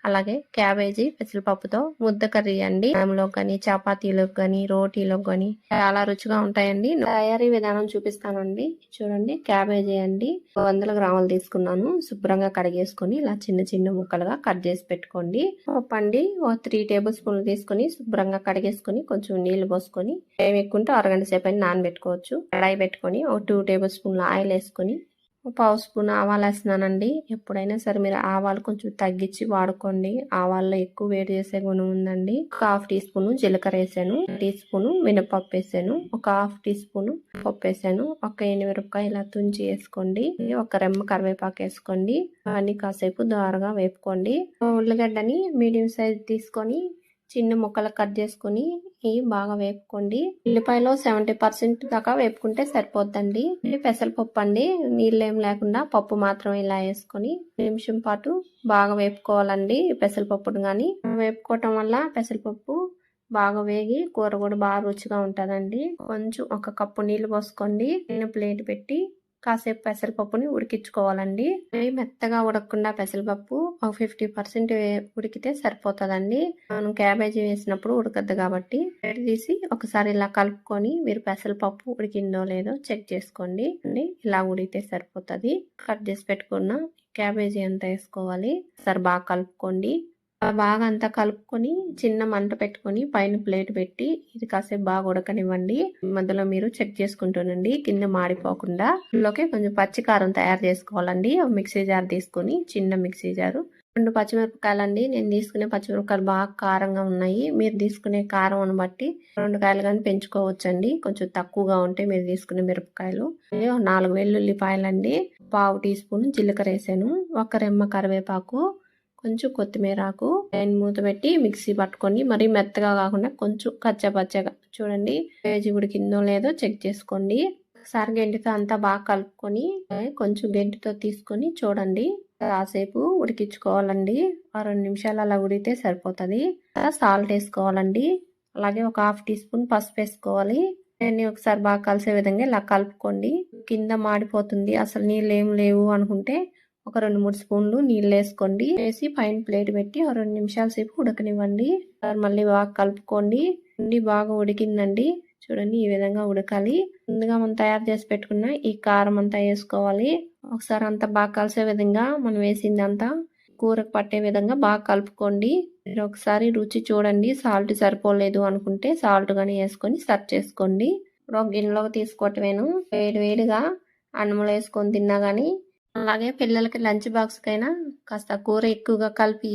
అలాగే క్యాబేజీ పెసరపప్పుతో ముద్ద కర్రీ అండి. అన్నంలో కానీ చపాతీలోకి కానీ రోటీలోకి కానీ చాలా రుచిగా ఉంటాయండి. తయారీ విధానం చూపిస్తానండి. చూడండి, క్యాబేజీ అండి 100 గ్రాములు తీసుకున్నాను. శుభ్రంగా కడిగేసుకొని ఇలా చిన్న చిన్న ముక్కలుగా కట్ చేసి పెట్టుకోండి. పప్పు అండి 3 టేబుల్ స్పూన్లు తీసుకొని శుభ్రంగా కడిగేసుకొని కొంచెం నీళ్లు పోసుకొని ఎక్కుంటే అరగంట సేపు అయినా నానబెట్టుకోవచ్చు. కడాయి పెట్టుకొని 2 టేబుల్ స్పూన్ల ఆయిల్ వేసుకొని పావు స్పూన్ ఆవాలు వేస్తున్నానండి. ఎప్పుడైనా సరే మీరు ఆవాలు కొంచెం తగ్గించి వాడుకోండి. ఆవాల్లో ఎక్కువ వేడి చేసే గుణం ఉందండి. ఒక హాఫ్ టీ స్పూన్ జీలకర్ర వేసాను, టీ స్పూన్ మినపప్పు వేసాను, ఒక హాఫ్ టీ స్పూన్ పప్పు వేసాను, ఒక ఎనిమిరపకాయ ఇలా తుంచి వేసుకోండి, ఒక రెమ్మ కరివేపాకు వేసుకోండి. అవన్నీ కాసేపు దోరగా వేపుకోండి. ఉల్లిగడ్డని మీడియం సైజ్ తీసుకొని చిన్న ముక్కలు కట్ చేసుకుని బాగా వేపుకోండి. ఉల్లిపాయలో 70% దాకా వేపుకుంటే సరిపోద్దండి. పెసరపప్పు అండి, నీళ్ళేం లేకుండా పప్పు మాత్రం ఇలా వేసుకొని నిమిషం పాటు బాగా వేపుకోవాలండి. పెసరపప్పును కానీ వేపుకోవటం వల్ల పెసరపప్పు బాగా వేగి కూర కూడా బాగా రుచిగా ఉంటుందండి. కొంచెం ఒక కప్పు నీళ్లు పోసుకోండి. ప్లేట్ పెట్టి కాసేపు పెసరపప్పుని ఉడికించుకోవాలండి. మెత్తగా ఉడకకుండా పెసరపప్పు ఒక 50% ఉడికితే సరిపోతుందండి. మనం క్యాబేజీ వేసినప్పుడు ఉడకద్దు కాబట్టి తీసి ఒకసారి ఇలా కలుపుకొని మీరు పెసరపప్పు ఉడికిందో లేదో చెక్ చేసుకోండి. ఇలా ఉడికితే సరిపోతుంది. కట్ చేసి పెట్టుకున్న క్యాబేజీ అంతా వేసుకోవాలి. ఒకసారి బాగా కలుపుకోండి. బాగా అంతా కలుపుకొని చిన్న మంట పెట్టుకొని పైన ప్లేట్ పెట్టి ఇది కాసేపు బాగా ఉడకనివ్వండి. మధ్యలో మీరు చెక్ చేసుకుంటానండి కింద మాడిపోకుండా. ఇందులోకి కొంచెం పచ్చికారం తయారు చేసుకోవాలండి. మిక్సీ జార్ తీసుకొని చిన్న మిక్సీ జారు 2 పచ్చిమిరపకాయలు అండి. నేను తీసుకునే పచ్చిమిరపకాయలు బాగా కారంగా ఉన్నాయి. మీరు తీసుకునే కారం బట్టి 2 కాయలు కానీ పెంచుకోవచ్చండి. కొంచెం తక్కువగా ఉంటే మీరు తీసుకునే మిరపకాయలు. 4 వెల్లుల్లిపాయలండి, పావు టీ స్పూన్ జీలకర్ర వేసాను, ఒక రెమ్మ కరివేపాకు, కొంచెం కొత్తిమీరాకు మూత పెట్టి మిక్సీ పట్టుకొని మరీ మెత్తగా కాకుండా కొంచెం కచ్చపచ్చగా చూడండి. వేజి ఉడికిందో లేదో చెక్ చేసుకోండి. ఒకసారి గెంటితో అంతా బాగా కలుపుకొని కొంచెం గెంటితో తీసుకొని చూడండి. కాసేపు ఉడికించుకోవాలండి. 2 నిమిషాలు అలా ఉడికితే సరిపోతుంది. సాల్ట్ వేసుకోవాలండి. అలాగే ఒక హాఫ్ టీ స్పూన్ పసుపు వేసుకోవాలి. అన్ని ఒకసారి బాగా కలిసే విధంగా ఇలా కలుపుకోండి. కింద మాడిపోతుంది అసలు నీళ్ళు ఏం లేవు అనుకుంటే ఒక 2-3 స్పూన్లు నీళ్ళు వేసుకోండి. వేసి పైన ప్లేట్ పెట్టి 2 నిమిషాల సేపు ఉడకనివ్వండి. మళ్ళీ బాగా కలుపుకోండి. బాగా ఉడికిందండి. చూడండి, ఈ విధంగా ఉడకాలి. ముందుగా మనం తయారు చేసి పెట్టుకున్న ఈ కారం అంతా వేసుకోవాలి. ఒకసారి అంతా బాగా కలిసే విధంగా మనం వేసిందంతా కూరకు పట్టే విధంగా బాగా కలుపుకోండి. మీరు ఒకసారి రుచి చూడండి. సాల్ట్ సరిపోలేదు అనుకుంటే సాల్ట్ కానీ వేసుకొని సర్వ్ చేసుకోండి. ఇప్పుడు ఒక గిన్నెలోకి తీసుకోవటమేను. వేడిగా అన్నంలో వేసుకొని తిన్నా కానీ, అలాగే పిల్లలకి లంచ్ బాక్స్ కైనా కాస్త కూర ఎక్కువగా కలిపి